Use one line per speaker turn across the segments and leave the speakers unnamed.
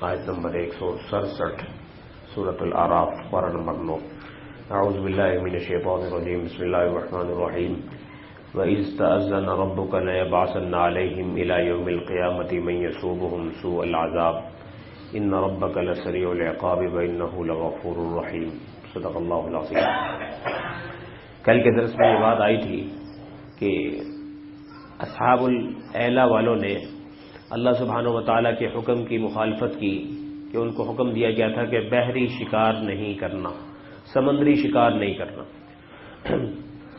آیت نمبر 167 سورۃ الاعراف پارہ نمبر 9۔ اعوذ باللہ من الشیطان الرجیم، بسم اللہ الرحمن الرحیم۔ وَإِذْ تَأَذَّنَ رَبُّكَ لَيَبْعَثَنَّ عَلَيْهِمْ إِلَى يَوْمِ الْقِيَامَةِ مَن يَسُومُهُمْ سُوءَ الْعَذَابِ إِنَّ رَبَّكَ لَسَرِيعُ الْعِقَابِ وَإِنَّهُ لَغَفُورٌ رَحِيمٌ۔ صدق اللہ العظیم۔ کل کے درس میں یہ بات آئی تھی کہ اصحاب الایلہ والوں نے اللہ سبحانہ و تعالیٰ کے حکم کی مخالفت کی کہ ان کو حکم دیا گیا تھا کہ بحری شکار نہیں کرنا، سمندری شکار نہیں کرنا۔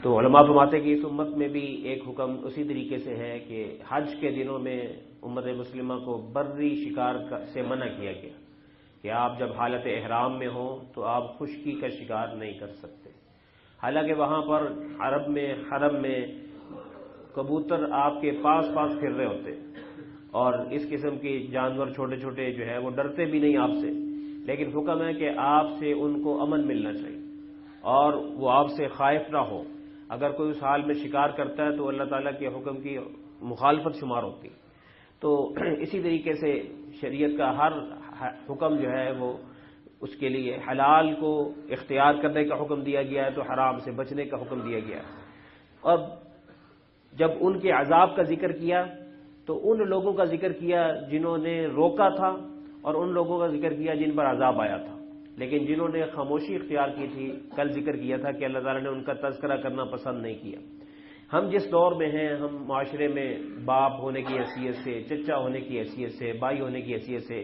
تو علماء فرماتے ہیں کہ اس امت میں بھی ایک حکم اسی طریقے سے ہے کہ حج کے دنوں میں امت مسلمہ کو بری شکار سے منع کیا گیا کہ آپ جب حالت احرام میں ہوں تو آپ خشکی کا شکار نہیں کر سکتے۔ حالانکہ وہاں پر حرم میں کبوتر آپ کے پاس پھر رہے ہوتے اور اس قسم کے جانور چھوٹے چھوٹے جو ہے وہ ڈرتے بھی نہیں آپ سے، لیکن حکم ہے کہ آپ سے ان کو امن ملنا چاہیے اور وہ آپ سے خائف نہ ہو۔ اگر کوئی اس حال میں شکار کرتا ہے تو اللہ تعالیٰ کے حکم کی مخالفت شمار ہوتی۔ تو اسی طریقے سے شریعت کا ہر حکم جو ہے وہ اس کے لیے حلال کو اختیار کرنے کا حکم دیا گیا ہے تو حرام سے بچنے کا حکم دیا گیا ہے۔ اور جب ان کے عذاب کا ذکر کیا تو ان لوگوں کا ذکر کیا جنہوں نے روکا تھا اور ان لوگوں کا ذکر کیا جن پر عذاب آیا تھا، لیکن جنہوں نے خاموشی اختیار کی تھی کل ذکر کیا تھا کہ اللہ تعالیٰ نے ان کا تذکرہ کرنا پسند نہیں کیا۔ ہم جس دور میں ہیں، ہم معاشرے میں باپ ہونے کی حیثیت سے، چچا ہونے کی حیثیت سے، بھائی ہونے کی حیثیت سے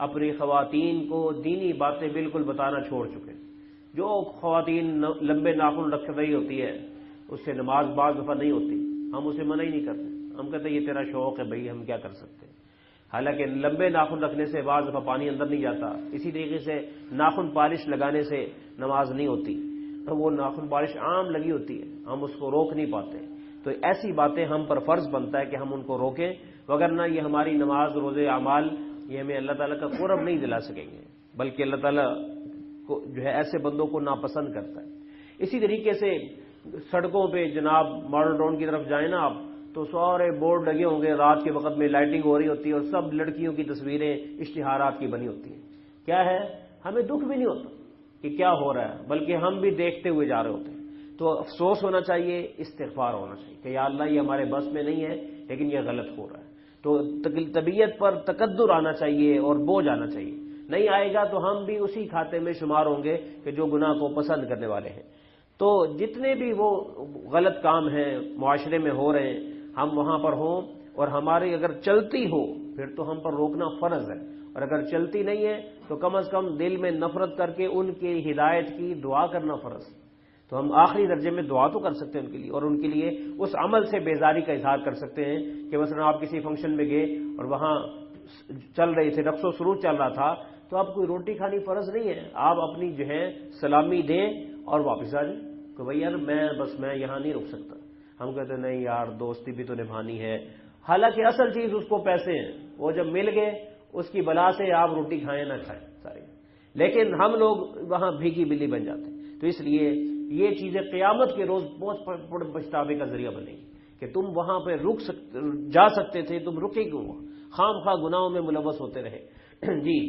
اپنی خواتین کو دینی باتیں بالکل بتانا چھوڑ چکے۔ جو خواتین لمبے ناخن رکھ رہی ہوتی ہے اس سے نماز بعض دفعہ نہیں ہوتی، ہم اسے منع ہی نہیں کرتے، ہم کہتے ہیں یہ تیرا شوق ہے بھائی، ہم کیا کر سکتے ہیں۔ حالانکہ لمبے ناخن رکھنے سے بعض دفعہ پانی اندر نہیں جاتا، اسی طریقے سے ناخن پالش لگانے سے نماز نہیں ہوتی، وہ ناخن پالش عام لگی ہوتی ہے، ہم اس کو روک نہیں پاتے۔ تو ایسی باتیں ہم پر فرض بنتا ہے کہ ہم ان کو روکیں، وگرنہ یہ ہماری نماز، روزے، اعمال یہ ہمیں اللہ تعالیٰ کا قرب نہیں دلا سکیں گے، بلکہ اللہ تعالیٰ کو جو ہے ایسے بندوں کو ناپسند کرتا ہے۔ اسی طریقے سے سڑکوں پہ جناب ماڈل ٹاؤن کی طرف جائیں نا آپ تو سارے بورڈ لگے ہوں گے، رات کے وقت میں لائٹنگ ہو رہی ہوتی ہے اور سب لڑکیوں کی تصویریں اشتہارات کی بنی ہوتی ہیں۔ کیا ہے، ہمیں دکھ بھی نہیں ہوتا کہ کیا ہو رہا ہے، بلکہ ہم بھی دیکھتے ہوئے جا رہے ہوتے ہیں۔ تو افسوس ہونا چاہیے، استغفار ہونا چاہیے کہ یا اللہ یہ ہمارے بس میں نہیں ہے لیکن یہ غلط ہو رہا ہے۔ تو طبیعت پر تقدر آنا چاہیے اور بوجھ آنا چاہیے، نہیں آئے گا تو ہم بھی اسی کھاتے میں شمار ہوں گے کہ جو گناہ کو پسند کرنے والے ہیں۔ تو جتنے بھی وہ غلط کام ہیں معاشرے میں ہو رہے ہیں ہم وہاں پر ہوں، اور ہماری اگر چلتی ہو پھر تو ہم پر روکنا فرض ہے، اور اگر چلتی نہیں ہے تو کم از کم دل میں نفرت کر کے ان کی ہدایت کی دعا کرنا فرض ہے۔ تو ہم آخری درجے میں دعا تو کر سکتے ہیں ان کے لیے، اور ان کے لیے اس عمل سے بیزاری کا اظہار کر سکتے ہیں کہ مثلا آپ کسی فنکشن میں گئے اور وہاں چل رہے تھے، رقص و سرود چل رہا تھا، تو آپ کوئی روٹی کھانی فرض نہیں ہے، آپ اپنی جو ہے سلامی دیں اور واپس آ جائیں کہ بھائی یار میں یہاں نہیں رک سکتا۔ ہم کہتے ہیں نہیں یار دوستی بھی تو نبھانی ہے، حالانکہ اصل چیز اس کو پیسے ہیں، وہ جب مل گئے اس کی بلا سے آپ روٹی کھائیں نہ کھائیں سارے، لیکن ہم لوگ وہاں بھیگی بلی بن جاتے ہیں۔ تو اس لیے یہ چیزیں قیامت کے روز بہت بڑے پچھتاوے کا ذریعہ بنے گی کہ تم وہاں پہ جا سکتے تھے، تم رکے کیوں، خام خواہ گناہوں میں ملوث ہوتے رہے۔ جی،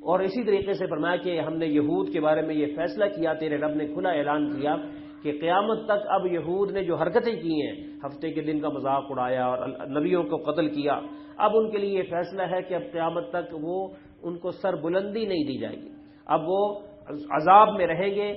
اور اسی طریقے سے فرمایا کہ ہم نے یہود کے بارے میں یہ فیصلہ کیا، تیرے رب نے کھلا اعلان کیا کہ قیامت تک اب یہود نے جو حرکتیں کی ہیں، ہفتے کے دن کا مذاق اڑایا اور نبیوں کو قتل کیا، اب ان کے لیے یہ فیصلہ ہے کہ اب قیامت تک وہ ان کو سر بلندی نہیں دی جائے گی، اب وہ عذاب میں رہیں گے،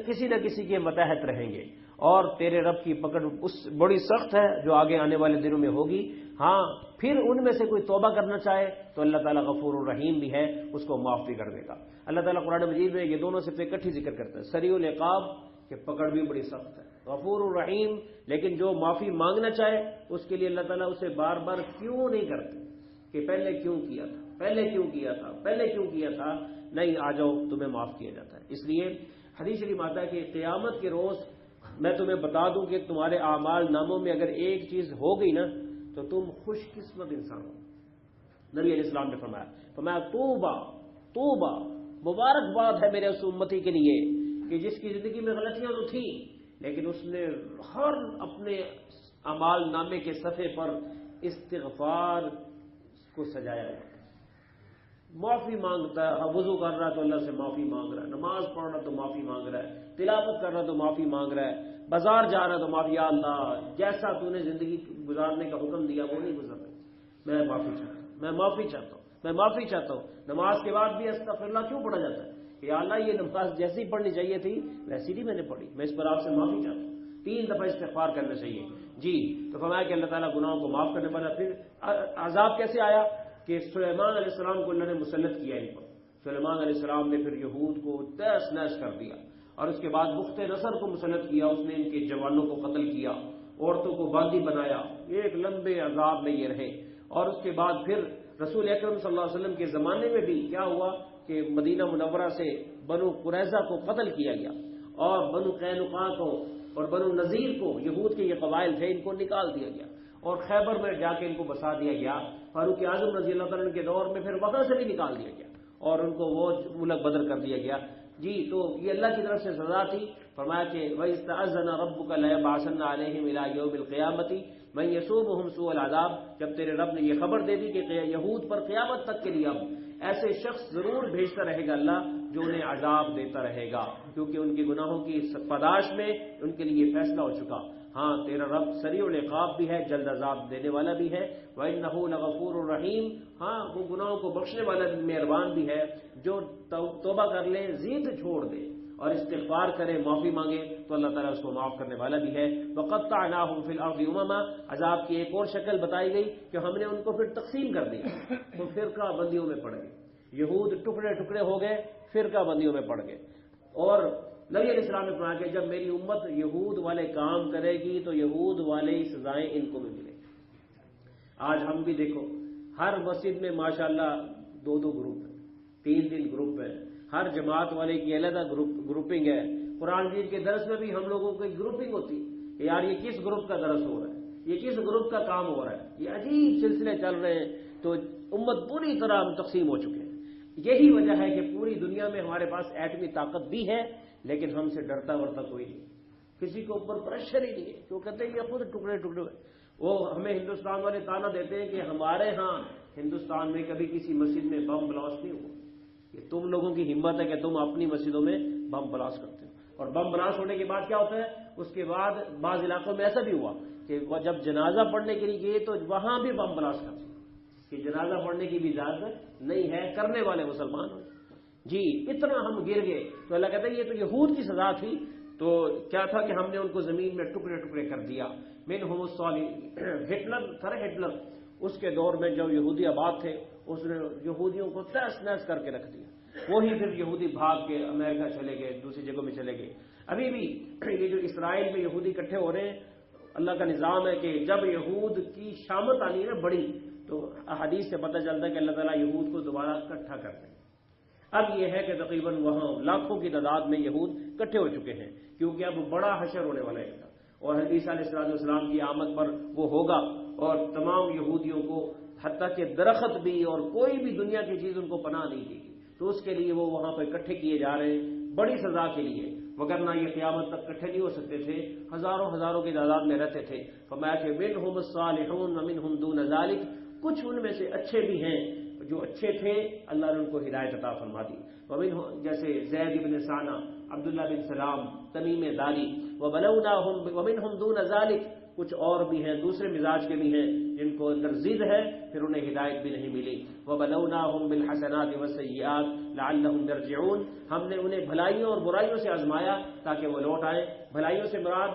کسی نہ کسی کے متحت رہیں گے، اور تیرے رب کی پکڑ اس بڑی سخت ہے جو آگے آنے والے دنوں میں ہوگی۔ ہاں پھر ان میں سے کوئی توبہ کرنا چاہے تو اللہ تعالیٰ غفور الرحیم بھی ہے، اس کو معاف بھی کر دے گا۔ اللہ تعالیٰ قرآن مجید میں یہ دونوں صفات اکٹھی ذکر کرتا ہے، سریع العقاب کہ پکڑ بھی بڑی سخت ہے، غفور الرحیم لیکن جو معافی مانگنا چاہے اس کے لیے اللہ تعالیٰ اسے بار بار کیوں نہیں کرتے کہ پہلے کیوں کیا تھا، پہلے کیوں کیا تھا، پہلے کیوں کیا تھا، نہیں آ جاؤ تمہیں معاف کیا جاتا ہے۔ اس لیے حدیث شریف آتا ہے کہ قیامت کے روز میں تمہیں بتا دوں کہ تمہارے اعمال ناموں میں اگر ایک چیز ہو گئی نا تو تم خوش قسمت انسان ہو۔ نبی علیہ السلام نے فرمایا توبہ توبہ، مبارکباد ہے میرے اس امتی کے لیے کہ جس کی زندگی میں غلطیاں تو تھیں لیکن اس نے ہر اپنے اعمال نامے کے صفحے پر استغفار کو سجایا ہے۔ معافی مانگتا ہے، وضو کر رہا ہے تو اللہ سے معافی مانگ رہا ہے، نماز پڑھ رہا ہے تو معافی مانگ رہا ہے، تلاوت کر رہا ہے تو معافی مانگ رہا ہے، بازار جا رہا ہے تو معافی، یا اللہ جیسا تو نے زندگی گزارنے کا حکم دیا وہ نہیں گزر رہی، میں معافی چاہتا ہوں، میں معافی چاہتا ہوں، میں معافی چاہتا ہوں۔ نماز کے بعد بھی استغفر اللہ کیوں پڑھا جاتا ہے کہ یا اللہ یہ نماز جیسی پڑھنی چاہیے تھی ویسی نہیں میں نے پڑھی، میں اس پر آپ سے معافی چاہتا ہوں۔ 3 دفعہ استغفار کرنا چاہیے جی۔ تو فرمایا کہ اللہ تعالیٰ گناہوں کو معاف کرنے والا۔ پھر عذاب کیسے آیا کہ سلیمان علیہ السلام کو اللہ نے مسلط کیا ان پر۔ سلیمان علیہ السلام نے پھر یہود کو تہس نہس کر دیا، اور اس کے بعد بخت نصر کو مسلط کیا، اس نے ان کے جوانوں کو قتل کیا، عورتوں کو باندی بنایا، ایک لمبے عذاب میں یہ رہے۔ اور اس کے بعد پھر رسول اکرم صلی اللہ علیہ وسلم کے زمانے میں بھی کیا ہوا کہ مدینہ منورہ سے بنو قریظہ کو قتل کیا گیا، اور بنو قینقاع کو اور بنو نذیر کو، یہود کے یہ قبائل تھے، ان کو نکال دیا گیا، اور خیبر میں جا کے ان کو بسا دیا گیا۔ فاروق اعظم رضی اللہ تعالیٰ کے دور میں پھر وہاں سے بھی نکال دیا گیا اور ان کو وہ ملک بدر کر دیا گیا جی۔ تو یہ اللہ کی طرف سے سزا تھی۔ فرمایا کہ وَإِذْ تَأَذَّنَ رَبُّكَ لَيَبْعَثَنَّ عَلَيْهِمْ إِلَى يَوْمِ الْقِيَامَةِ مَن يَسُومُهُمْ سُوءَ الْعَذَابِ، جب تیرے رب نے یہ خبر دے دی کہ یہود پر قیامت تک کے لیے اب ایسے شخص ضرور بھیجتا رہے گا اللہ جو انہیں عذاب دیتا رہے گا، کیونکہ ان کے گناہوں کی پاداش میں ان کے لیے فیصلہ ہو چکا۔ ہاں تیرا رب سریع العقاب بھی ہے، جلد عذاب دینے والا بھی ہے۔ وَإِنَّهُ لَغَفُورٌ رَحِيمٌ، ہاں وہ گناہوں کو بخشنے والا بھی مہربان بھی ہے، جو توبہ کر لے، ضد چھوڑ دے اور استغفار کرے، معافی مانگے تو اللہ تعالیٰ اس کو معاف کرنے والا بھی ہے۔ وَقَطَّعْنَاهُمْ فِي الْأَرْضِ أُمَمًا، عذاب کی ایک اور شکل بتائی گئی کہ ہم نے ان کو پھر تقسیم کر دیا، تو فرقہ بندیوں میں پڑ گئے، یہود ٹکڑے ٹکڑے ہو گئے، فرقہ بندیوں میں پڑ گئے۔ اور نبی علیہ السلام نے فرمایا کہ جب میری امت یہود والے کام کرے گی تو یہود والے ہی سزائیں ان کو بھی ملیں گی۔ آج ہم بھی دیکھو ہر مسجد میں ماشاءاللہ 2 گروپ ہیں، 3 گروپ ہیں، ہر جماعت والے کی علیحدہ گروپنگ ہے۔ قرآن مجید کے درس میں بھی ہم لوگوں کی گروپنگ ہوتی ہے کہ یار یہ کس گروپ کا درس ہو رہا ہے، یہ کس گروپ کا کام ہو رہا ہے، یہ عجیب سلسلے چل رہے ہیں، تو امت پوری طرح ہم تقسیم ہو چکے ہیں۔ یہی وجہ ہے کہ پوری دنیا میں ہمارے پاس ایٹمی طاقت بھی ہے، لیکن ہم سے ڈرتا ورتا کوئی نہیں، کسی کو اوپر پریشر ہی نہیں ہے، کیوں کہتے ہیں یہ خود ٹکڑے ٹکڑے ہوئے۔ وہ ہمیں ہندوستان والے تانا دیتے ہیں کہ ہمارے ہاں ہندوستان میں کبھی کسی مسجد میں بم بلاسٹ نہیں ہوا، یہ تم لوگوں کی ہمت ہے کہ تم اپنی مسجدوں میں بم بلاسٹ کرتے ہو۔ اور بم بلاسٹ ہونے کے بعد کیا ہوتا ہے، اس کے بعد بعض علاقوں میں ایسا بھی ہوا کہ جب جنازہ پڑھنے کے لیے گئے تو وہاں بھی بم بلاسٹ کرتے کہ جنازہ پڑھنے کی بھی اجازت نہیں ہے، کرنے والے مسلمان ہو جی۔ اتنا ہم گر گئے تو اللہ کہتا ہے یہ تو یہود کی سزا تھی۔ تو کیا تھا کہ ہم نے ان کو زمین میں ٹکڑے ٹکڑے کر دیا۔ منہم الصالحین، ہٹلر تھا، ہٹلر اس کے دور میں جو یہودی آباد تھے اس نے یہودیوں کو تہس نہس کر کے رکھ دیا، وہی پھر یہودی بھاگ کے امریکہ چلے گئے، دوسری جگہوں میں چلے گئے۔ ابھی بھی یہ جو اسرائیل میں یہودی اکٹھے ہو رہے ہیں، اللہ کا نظام ہے کہ جب یہود کی شامت آنی ہے نا بڑی، تو احادیث سے پتہ چلتا ہے کہ اللہ تعالیٰ یہود کو دوبارہ اکٹھا کرتے ہیں۔ اب یہ ہے کہ تقریباً وہاں لاکھوں کی تعداد میں یہود اکٹھے ہو چکے ہیں، کیونکہ اب بڑا حشر ہونے والا ہے، اور عیسیٰ علیہ السلام کی آمد پر وہ ہوگا، اور تمام یہودیوں کو حتیٰ کہ درخت بھی اور کوئی بھی دنیا کی چیز ان کو پناہ نہیں دے گی، تو اس کے لیے وہ وہاں پہ اکٹھے کیے جا رہے ہیں بڑی سزا کے لیے، وگرنہ یہ قیامت تک اکٹھے نہیں ہو سکتے تھے، ہزاروں کی تعداد میں رہتے تھے۔ فرمایا کہ منہم الصالحون ومنہم دون ذلک، کچھ ان میں سے اچھے بھی ہیں، جو اچھے تھے اللہ نے ان کو ہدایت عطا فرما دی، جیسے زید بن ثانہ، عبداللہ بن سلام، تمیم داری، ومنہم دون ذلک، کچھ اور بھی ہیں دوسرے مزاج کے بھی ہیں جن کو اندر ضد ہے، پھر انہیں ہدایت بھی نہیں ملی۔ وَبَلَوْنَاهُمْ بِالْحَسَنَاتِ وَالسَّيِّئَاتِ لَعَلَّهُمْ يَرْجِعُونَ، ہم نے انہیں بھلائیوں اور برائیوں سے آزمایا تاکہ وہ لوٹ آئیں۔ بھلائیوں سے مراد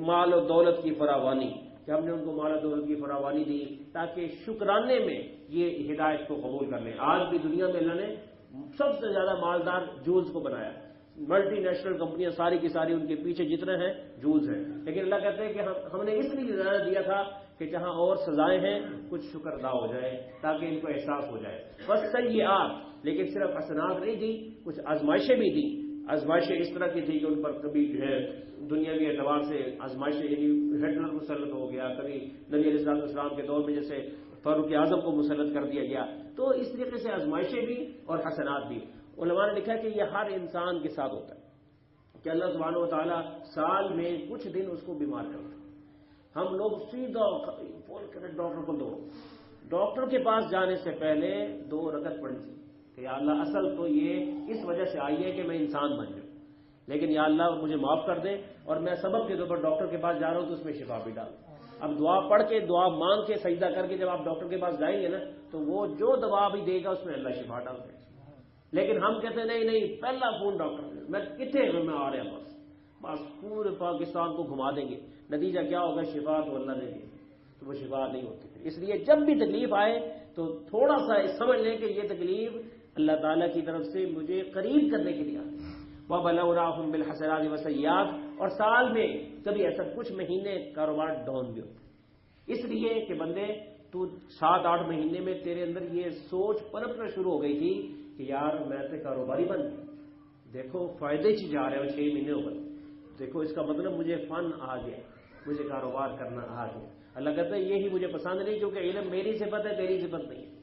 مال و دولت کی فراوانی، کہ ہم نے ان کو مال و دولت کی فراوانی دی تاکہ شکرانے میں یہ ہدایت کو قبول کر لیں۔ آج بھی دنیا میں اللہ نے سب سے زیادہ مالدار جولز کو بنایا، ملٹی نیشنل کمپنیاں ساری کی ساری ان کے پیچھے جتنے ہیں جولز ہیں، لیکن اللہ کہتے ہیں کہ ہم نے اس لیے زیادہ دیا تھا کہ جہاں اور سزائیں ہیں کچھ شکر ادا ہو جائے تاکہ ان کو احساس ہو جائے۔ بس سیئات، لیکن صرف حسنات نہیں دی، کچھ آزمائشیں بھی دی۔ آزمائشیں اس طرح کی تھی کہ ان پر کبھی جو ہے دنیاوی اعتبار سے آزمائشیں، یعنی ہٹلر مسلط ہو گیا، کبھی نبی علیہ السلام کے دور میں جیسے فاروق اعظم کو مسلط کر دیا گیا، تو اس طریقے سے آزمائشیں بھی اور حسنات بھی۔ علماء نے لکھا کہ یہ ہر انسان کے ساتھ ہوتا ہے کہ اللہ سبحانہ و تعالیٰ سال میں کچھ دن اس کو بیمار کرتا ہے۔ ہم لوگ سیدھا فون کریں ڈاکٹر کو دو، ڈاکٹر کے پاس جانے سے پہلے 2 رکعت پڑھی تھی کہ یا اللہ اصل تو یہ اس وجہ سے آئی ہے کہ میں انسان بن جاؤں، لیکن یا اللہ مجھے معاف کر دے، اور میں سبب کے طور پر ڈاکٹر کے پاس جا رہا ہوں تو اس میں شفا بھی ڈال۔ اب دعا پڑھ کے، دعا مانگ کے، سجدہ کر کے جب آپ ڈاکٹر کے پاس جائیں گے نا تو وہ جو دوا بھی دے گا اس میں اللہ شفا ڈال دے گا۔ لیکن ہم کہتے ہیں نہیں پہلا فون ڈاکٹر میں کتنے میں آ رہا بس بس پورے پاکستان کو گھما دیں گے، نتیجہ کیا ہوگا؟ شفا تو اللہ نے دی تو وہ شفا نہیں ہوتی۔ اس لیے جب بھی تکلیف آئے تو تھوڑا سا سمجھ لیں کہ یہ تکلیف اللہ تعالیٰ کی طرف سے مجھے قریب کرنے کے لیے آتی ہے۔ وَبَلَوْنَاهُمْ بِالْحَسَنَاتِ وَالسَّيِّئَاتِ، اور سال میں کبھی ایسا کچھ مہینے کاروبار ڈاؤن بھی ہوتے، اس لیے کہ بندے تو 7-8 مہینے میں تیرے اندر یہ سوچ پنپنا شروع ہو گئی تھی کہ یار میں تو کاروباری بن گیا، دیکھو فائدے چ جا رہے ہو 6 مہینے ہو گئے، دیکھو اس کا مطلب مجھے فن آ گیا، مجھے کاروبار کرنا آ گیا۔ اللہ کہتا ہے یہی مجھے پسند نہیں، کیونکہ علم میری صفت ہے، تیری صفت نہیں ہے،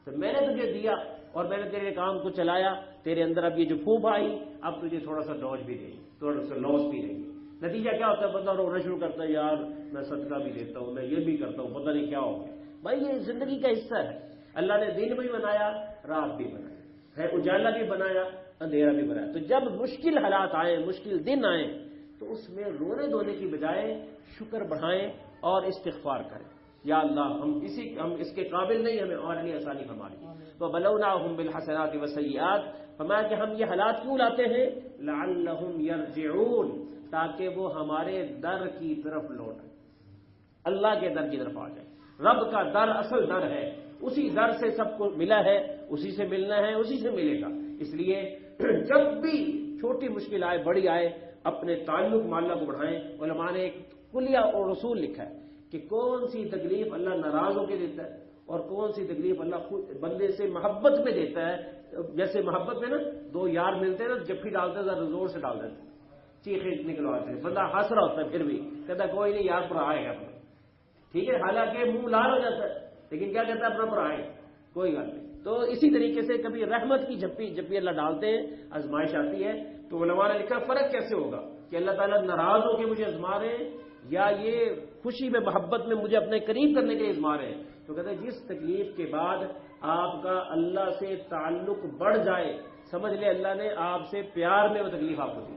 تو میں نے تجھے دیا اور میں نے تیرے کام کو چلایا، تیرے اندر اب یہ جو پھوپ آئی اب تجھے تھوڑا سا ڈوج بھی دے گی، تھوڑا سا لاس بھی دے گی۔ نتیجہ کیا ہوتا ہے؟ بندہ رونا شروع کرتا ہے، یار میں صدقہ بھی دیتا ہوں، میں یہ بھی کرتا ہوں، پتہ نہیں کیا ہوگا۔ بھائی یہ زندگی کا حصہ ہے، اللہ نے دن بھی بنایا، رات بھی بنایا ہے، اجالا بھی بنایا، اندھیرا بھی بنایا۔ تو جب مشکل حالات آئیں، مشکل دن آئیں تو اس میں رونے دھونے کی بجائے شکر بڑھائیں اور استغفار کریں، یا اللہ ہم اس کے قابل نہیں، ہمیں اور نہیں آسانی ہماری۔ وَبَلَوْنَاهُمْ بِالْحَسَنَاتِ وَالسَّيِّئَاتِ، فرمایا کہ ہم یہ حالات کیوں لاتے ہیں؟ لَعَلَّهُمْ يَرْجِعُونَ، تاکہ وہ ہمارے در کی طرف لوٹیں، اللہ کے در کی طرف آ جائیں۔ رب کا در اصل در ہے، اسی در سے سب کو ملا ہے، اسی سے ملنا ہے، اسی سے ملے گا۔ اس لیے جب بھی چھوٹی مشکل آئے بڑی آئے اپنے تعلق معلّہ کو بڑھائیں۔ علماء نے ایک کلیہ اور رسول لکھا ہے کہ کون سی تکلیف اللہ ناراض ہو کے دیتا ہے اور کون سی تکلیف اللہ خود بندے سے محبت میں دیتا ہے۔ جیسے محبت میں نا 2 یار ملتے ہیں نا، جب ڈالتے ہیں ذرا زور سے ڈال دیتے ہیں، چیخیں نکلواتے ہیں، بندہ ہنس رہا ہوتا ہے پھر بھی کہتا ہے کوئی نہیں یار پر آئے گا اپنا، ٹھیک ہے، حالانکہ منہ لال ہو جاتا ہے لیکن کیا کہتا ہے اپنا پر آئے، کوئی بات نہیں۔ تو اسی طریقے سے کبھی رحمت کی جھپی جب بھی اللہ ڈالتے ہیں، آزمائش آتی ہے، تو علماء نے لکھا فرق کیسے ہوگا کہ اللہ تعالیٰ ناراض ہو کے مجھے آزما رہے ہیں یا یہ خوشی میں محبت میں مجھے اپنے قریب کرنے کے لیے آزما رہے ہیں۔ تو کہتے ہیں جس تکلیف کے بعد آپ کا اللہ سے تعلق بڑھ جائے، سمجھ لے اللہ نے آپ سے پیار میں وہ تکلیف آپ کو دی،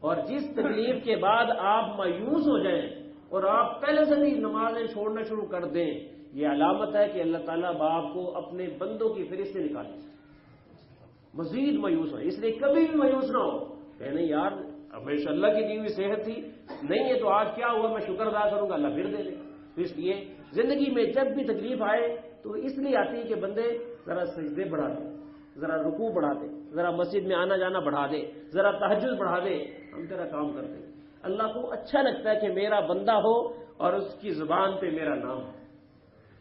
اور جس تکلیف کے بعد آپ مایوس ہو جائیں اور آپ پہلے سے بھی نمازیں چھوڑنا شروع کر دیں، یہ علامت ہے کہ اللہ تعالیٰ باپ کو اپنے بندوں کی فہرست سے نکالے، مزید مایوس ہو۔ اس لیے کبھی بھی مایوس نہ ہو کہ نہیں یار ہمیشہ اللہ کی دی ہوئی صحت تھی، نہیں ہے تو آج کیا ہوا، میں شکر ادا کروں گا، اللہ پھر دے دے۔ تو اس لیے زندگی میں جب بھی تکلیف آئے تو اس لیے آتی ہے کہ بندے ذرا سجدے بڑھا دے، ذرا رکوع بڑھا دے، ذرا مسجد میں آنا جانا بڑھا دے، ذرا تہجد بڑھا دے، ہم تیرا کام کرتے ہیں۔ اللہ کو اچھا لگتا ہے کہ میرا بندہ ہو اور اس کی زبان پہ میرا نام ہو،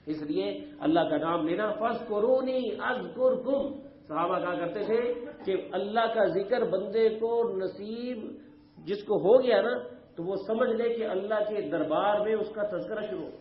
اس لیے اللہ کا نام لینا، فاذکرونی اذکرکم، صحابہ کہا کرتے تھے کہ اللہ کا ذکر بندے کو نصیب جس کو ہو گیا نا تو وہ سمجھ لے کہ اللہ کے دربار میں اس کا تذکرہ شروع ہو۔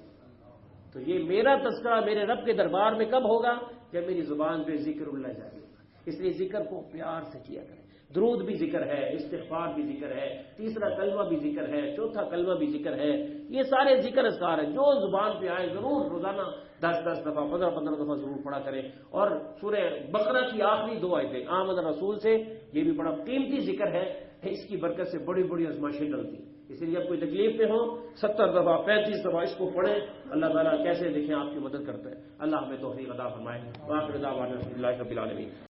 تو یہ میرا تذکرہ میرے رب کے دربار میں کب ہوگا؟ جب میری زبان پہ ذکر اللہ جاری ہوگا۔ اس لیے ذکر کو پیار سے کیا کریں، درود بھی ذکر ہے، استغفار بھی ذکر ہے، تیسرا کلمہ بھی ذکر ہے، چوتھا کلمہ بھی ذکر ہے، یہ سارے ذکر اذکار ہیں جو زبان پہ آئے ضرور روزانہ 10 دفعہ 15 دفعہ ضرور پڑھا کریں۔ اور سورہ بقرہ کی آخری 2 آیتیں آمن رسول سے، یہ بھی بڑا قیمتی ذکر ہے، اس کی برکت سے بڑی بڑی آزمائشیں ڈلتی ہیں۔ اس لیے جب کوئی تکلیف میں ہو 70 دفعہ 35 دفعہ اس کو پڑھیں، اللہ تعالیٰ کیسے دیکھیں آپ کی مدد کرتا ہے۔ اللہ ہمیں توفیق عطا فرمائے۔ وآخر دعوانا الحمد للہ رب العالمین۔